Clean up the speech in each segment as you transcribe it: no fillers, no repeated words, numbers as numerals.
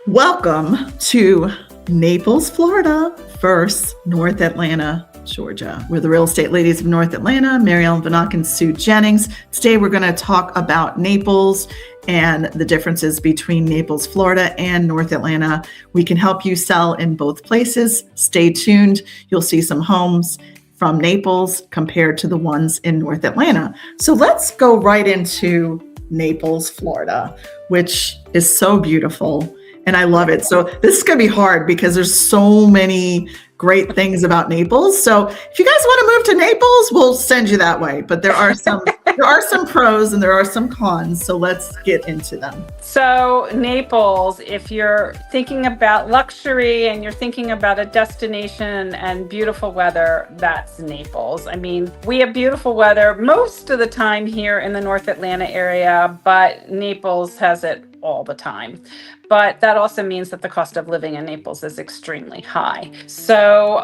Welcome to Naples, Florida versus North Atlanta, Georgia. We're the real estate ladies of North Atlanta, Mary Ellen Vanaken, Sue Jennings. Today we're going to talk about Naples and the differences between Naples, Florida and North Atlanta. We can help you sell in both places. Stay tuned. You'll see some homes from Naples compared to the ones in North Atlanta. So let's go right into Naples, Florida, which is so beautiful. And I love it. So this is going to be hard because there's so many great things about Naples. So if you guys want to move to Naples, we'll send you that way. But there are some pros and there are some cons. So let's get into them. So Naples, if you're thinking about luxury and you're thinking about a destination and beautiful weather, that's Naples. I mean, we have beautiful weather most of the time here in the North Atlanta area, but Naples has it all the time. But that also means that the cost of living in Naples is extremely high. So,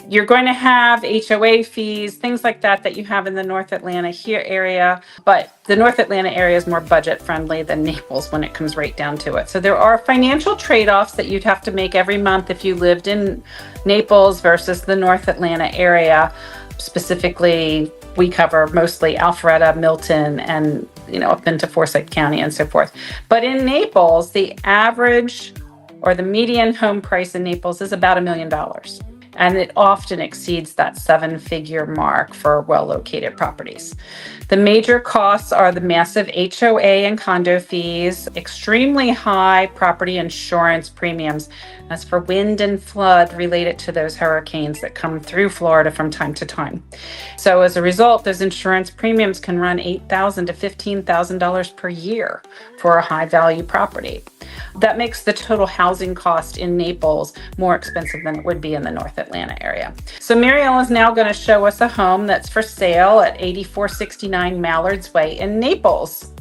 you're going to have HOA fees, things like that you have in the North Atlanta here area. But the North Atlanta area is more budget friendly than Naples when it comes right down to it. So there are financial trade-offs that you'd have to make every month if you lived in Naples versus the North Atlanta area. Specifically, we cover mostly Alpharetta, Milton, and up into Forsyth County and so forth. But in Naples, the average or the median home price in Naples is about $1 million. And it often exceeds that 7-figure mark for well-located properties. The major costs are the massive HOA and condo fees, extremely high property insurance premiums. That's for wind and flood related to those hurricanes that come through Florida from time to time. So as a result, those insurance premiums can run $8,000 to $15,000 per year for a high-value property. That makes the total housing cost in Naples more expensive than it would be in the North Atlanta area. So Mary Ellen is now going to show us a home that's for sale at 8469 Mallard's Way in Naples.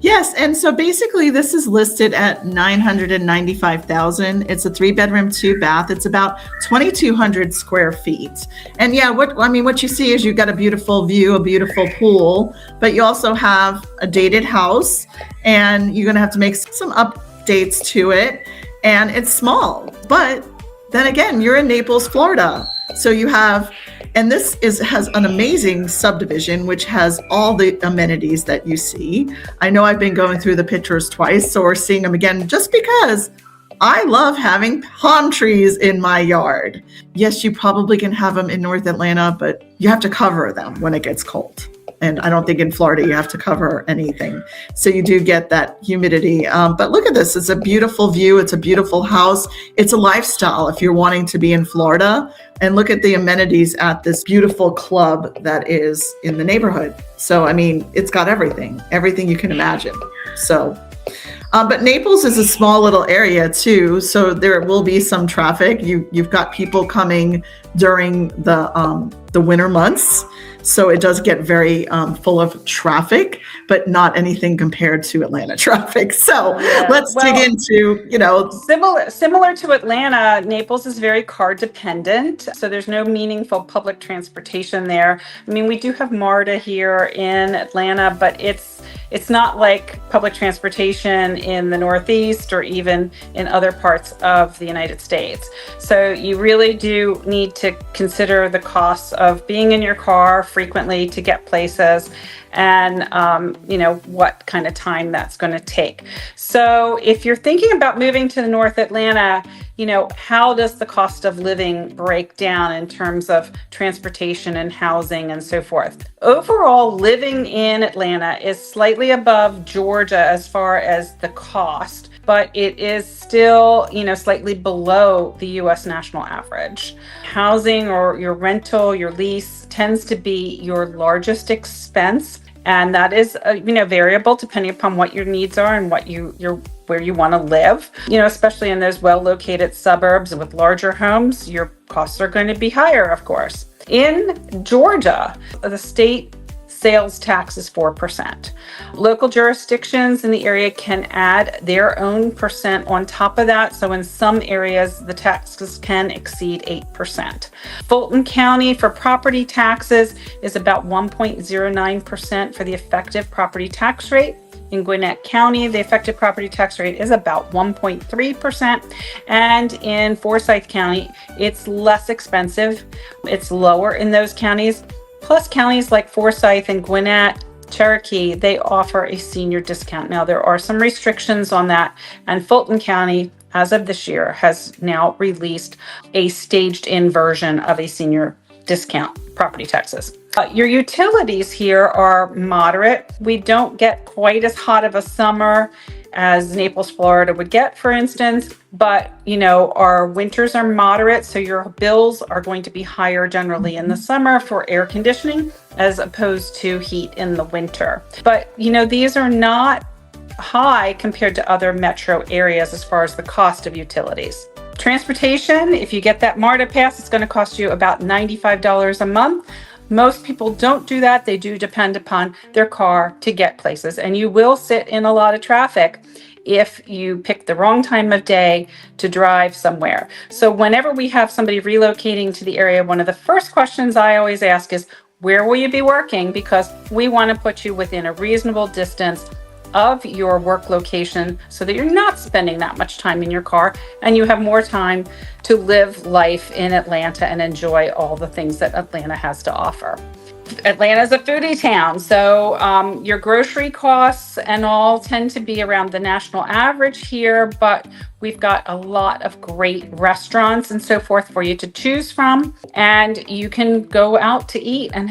Yes, and so basically this is listed at $995,000. It's a 3-bedroom, 2-bath. It's about 2,200 square feet. And yeah, what you see is you've got a beautiful view, a beautiful pool, but you also have a dated house, and you're going to have to make some updates to it. And it's small, but then again, you're in Naples, Florida. So you have, and this has an amazing subdivision, which has all the amenities that you see. I know I've been going through the pictures twice, so we're seeing them again just because I love having palm trees in my yard. Yes, you probably can have them in North Atlanta, but you have to cover them when it gets cold. And I don't think in Florida you have to cover anything. So you do get that humidity. But look at this. It's a beautiful view. It's a beautiful house. It's a lifestyle if you're wanting to be in Florida. And look at the amenities at this beautiful club that is in the neighborhood. So, it's got everything you can imagine. So, but Naples is a small little area too. So there will be some traffic. You've got people coming during the winter months. So it does get very dig of traffic, but not anything compared to Atlanta traffic. So let's dig into, Similar to Atlanta, Naples is very car dependent. So there's no meaningful public transportation there. We do have MARTA here in Atlanta, but it's not like public transportation in the Northeast or even in other parts of the United States. So you really do need to consider the costs of being in your car frequently to get places and, what kind of time that's going to take. So if you're thinking about moving to North Atlanta, how does the cost of living break down in terms of transportation and housing and so forth? Overall, living in Atlanta is slightly above Georgia as far as the cost, but it is still, slightly below the U.S. national average. Housing or your rental, your lease tends to be your largest expense. And that is, variable depending upon what your needs are and what where you want to live. Especially in those well-located suburbs with larger homes, your costs are going to be higher, of course. In Georgia, the state sales tax is 4%. Local jurisdictions in the area can add their own percent on top of that. So in some areas, the taxes can exceed 8%. Fulton County for property taxes is about 1.09% for the effective property tax rate. In Gwinnett County, the effective property tax rate is about 1.3%. And in Forsyth County, it's less expensive. It's lower in those counties. Plus, counties like Forsyth and Gwinnett, Cherokee, they offer a senior discount. Now, there are some restrictions on that, and Fulton County, as of this year, has now released a staged-in version of a senior discount property taxes. Your utilities here are moderate. We don't get quite as hot of a summer as Naples, Florida would get, for instance, but our winters are moderate, so your bills are going to be higher generally in the summer for air conditioning as opposed to heat in the winter. But these are not high compared to other metro areas as far as the cost of utilities. Transportation, if you get that MARTA pass, it's going to cost you about $95 a month. Most people don't do that. They do depend upon their car to get places, and you will sit in a lot of traffic if you pick the wrong time of day to drive somewhere. So whenever we have somebody relocating to the area, one of the first questions I always ask is, where will you be working? Because we want to put you within a reasonable distance of your work location so that you're not spending that much time in your car and you have more time to live life in Atlanta and enjoy all the things that Atlanta has to offer. Atlanta is a foodie town, so your grocery costs and all tend to be around the national average here, but we've got a lot of great restaurants and so forth for you to choose from, and you can go out to eat and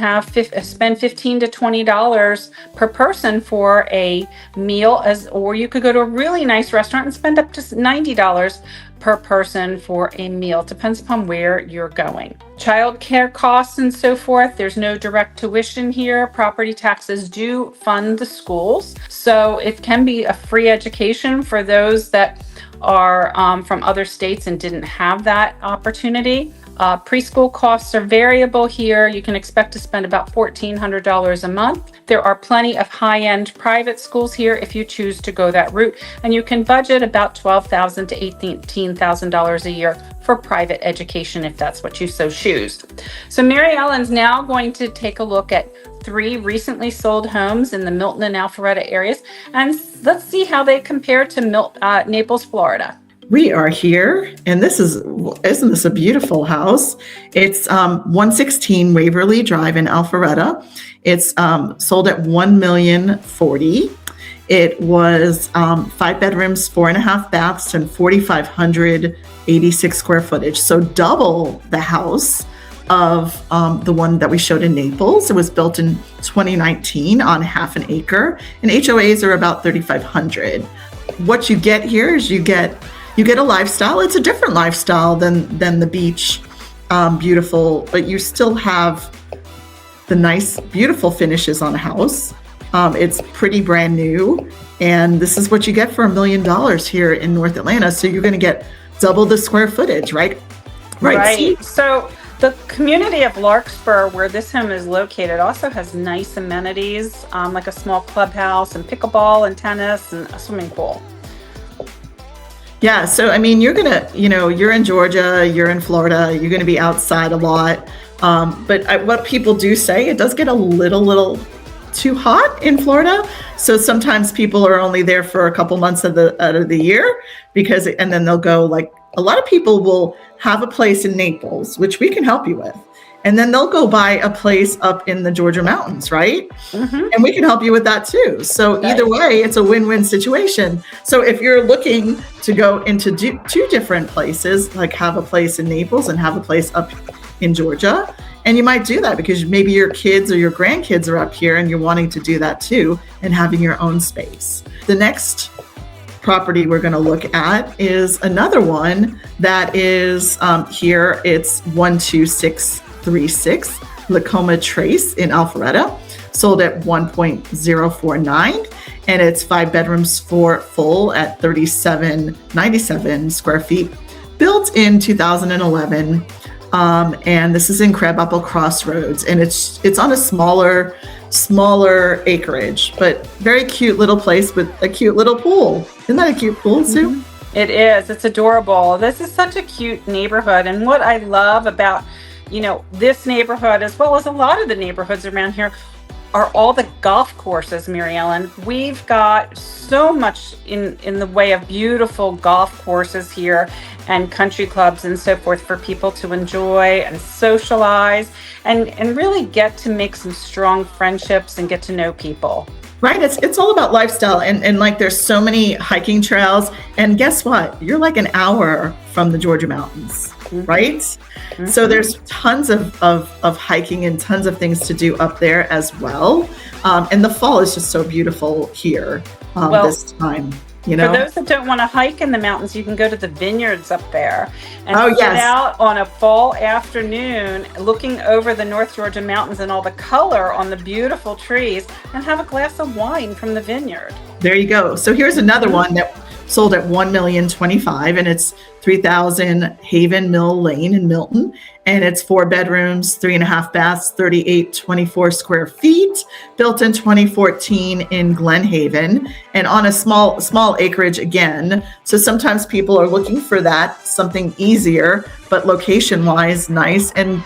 spend $15 to $20 per person for a meal, or you could go to a really nice restaurant and spend up to $90 per person for a meal. Depends upon where you're going. Childcare costs and so forth. There's no direct tuition here. Property taxes do fund the schools, so it can be a free education for those that are from other states and didn't have that opportunity. Preschool costs are variable here. You can expect to spend about $1,400 a month. There are plenty of high-end private schools here if you choose to go that route, and you can budget about $12,000 to $18,000 a year for private education if that's what you so choose. So Mary Ellen's now going to take a look at 3 recently sold homes in the Milton and Alpharetta areas, and let's see how they compare to Naples, Florida. We are here, and isn't this a beautiful house? It's 116 Waverly Drive in Alpharetta. It's sold at $1,040,000. It was 5 bedrooms, 4.5 baths, and 4,586 square footage. So double the house of the one that we showed in Naples. It was built in 2019 on half an acre, and HOAs are about 3,500. What you get here is you get a lifestyle. It's a different lifestyle than the beach, beautiful, but you still have the nice, beautiful finishes on a house. It's pretty brand new, and this is what you get for $1 million here in North Atlanta. So you're going to get double the square footage, right? Right. So the community of Larkspur, where this home is located, also has nice amenities, like a small clubhouse and pickleball and tennis and a swimming pool. Yeah, so you're in Georgia, you're in Florida, you're going to be outside a lot. But what people do say, it does get a little too hot in Florida. So sometimes people are only there for a couple months out of the year and then they'll go, like, a lot of people will have a place in Naples, which we can help you with. And then they'll go buy a place up in the Georgia mountains, right? Mm-hmm. And we can help you with that too. So either way, it's a win-win situation. So if you're looking to go into 2 different places, like have a place in Naples and have a place up in Georgia, and you might do that because maybe your kids or your grandkids are up here and you're wanting to do that too and having your own space. The next property we're going to look at is another one that is here. It's 12636 Lacoma Trace in Alpharetta, sold at 1.049, and it's 5 bedrooms, 4 full at 3,797 square feet, built in 2011. And this is in Crabapple Crossroads, and it's on a smaller acreage, but very cute little place with a cute little pool. Isn't that a cute pool, Sue? Mm-hmm. It is. It's adorable. This is such a cute neighborhood, and what I love about this neighborhood, as well as a lot of the neighborhoods around here, are all the golf courses, Mary Ellen. We've got so much in the way of beautiful golf courses here and country clubs and so forth for people to enjoy and socialize and really get to make some strong friendships and get to know people. Right. It's all about lifestyle. And like there's so many hiking trails. And guess what? You're like an hour from the Georgia mountains, right? Mm-hmm. So there's tons of hiking and tons of things to do up there as well. And the fall is just so beautiful here this time. You know? For those that don't want to hike in the mountains, you can go to the vineyards up there and sit yes. out on a fall afternoon looking over the North Georgia mountains and all the color on the beautiful trees and have a glass of wine from the vineyard. There you go. So here's another one that sold at $1,025,000 and it's 3,000 Haven Mill Lane in Milton. And it's 4 bedrooms, 3.5 baths, 3,824 square feet, built in 2014 in Glen Haven and on a small acreage again. So sometimes people are looking for that, something easier, but location wise, nice and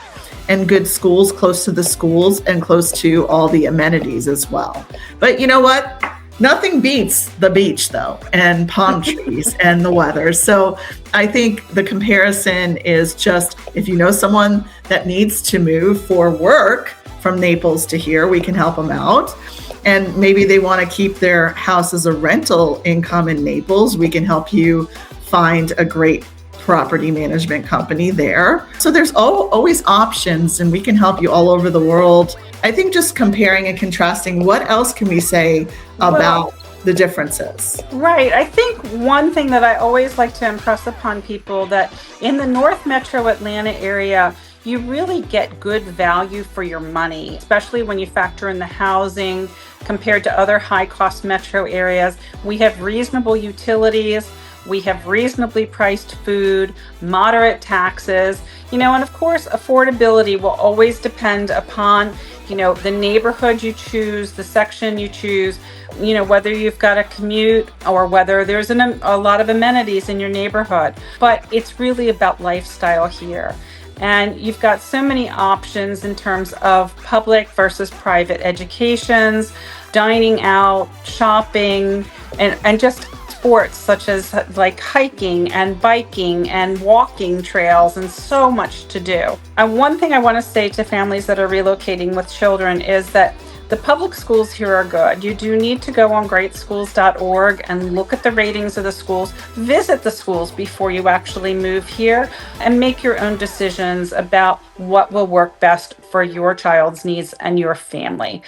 good schools, close to the schools and close to all the amenities as well. But you know what? Nothing beats the beach though, and palm trees and the weather. So I think the comparison is just, if you know someone that needs to move for work from Naples to here, we can help them out. And maybe they want to keep their house as a rental income in Naples. We can help you find a great property management company there. So there's always options and we can help you all over the world. I think just comparing and contrasting, what else can we say about the differences? Right. I think one thing that I always like to impress upon people that in the North Metro Atlanta area, you really get good value for your money, especially when you factor in the housing compared to other high cost metro areas. We have reasonable utilities. We have reasonably priced food, moderate taxes, and of course, affordability will always depend upon, the neighborhood you choose, the section you choose, whether you've got a commute or whether there's a lot of amenities in your neighborhood. But it's really about lifestyle here. And you've got so many options in terms of public versus private educations, dining out, shopping, and just sports such as like hiking and biking and walking trails and so much to do. And one thing I want to say to families that are relocating with children is that the public schools here are good. You do need to go on greatschools.org and look at the ratings of the schools, visit the schools before you actually move here, and make your own decisions about what will work best for your child's needs and your family.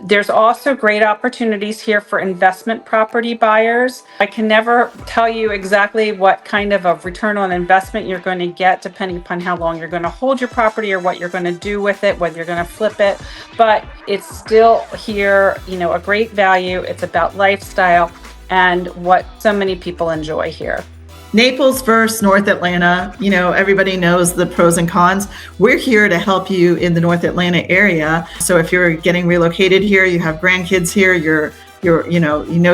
There's also great opportunities here for investment property buyers. I can never tell you exactly what kind of a return on investment you're going to get depending upon how long you're going to hold your property or what you're going to do with it, whether you're going to flip it. But it's still here, a great value. It's about lifestyle and what so many people enjoy here. Naples versus North Atlanta, everybody knows the pros and cons. We're here to help you in the North Atlanta area. So if you're getting relocated here, you have grandkids here, you're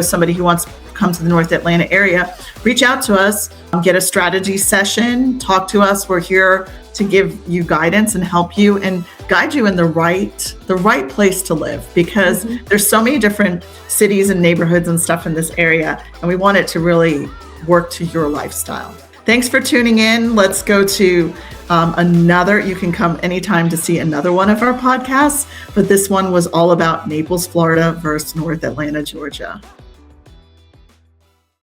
somebody who wants to come to the North Atlanta area, reach out to us, get a strategy session, talk to us. We're here to give you guidance and help you and guide you in the right place to live, because there's so many different cities and neighborhoods and stuff in this area, and we want it to really work to your lifestyle. Thanks for tuning in. Let's go to another. You can come anytime to see another one of our podcasts, but this one was all about Naples, Florida versus North Atlanta, Georgia.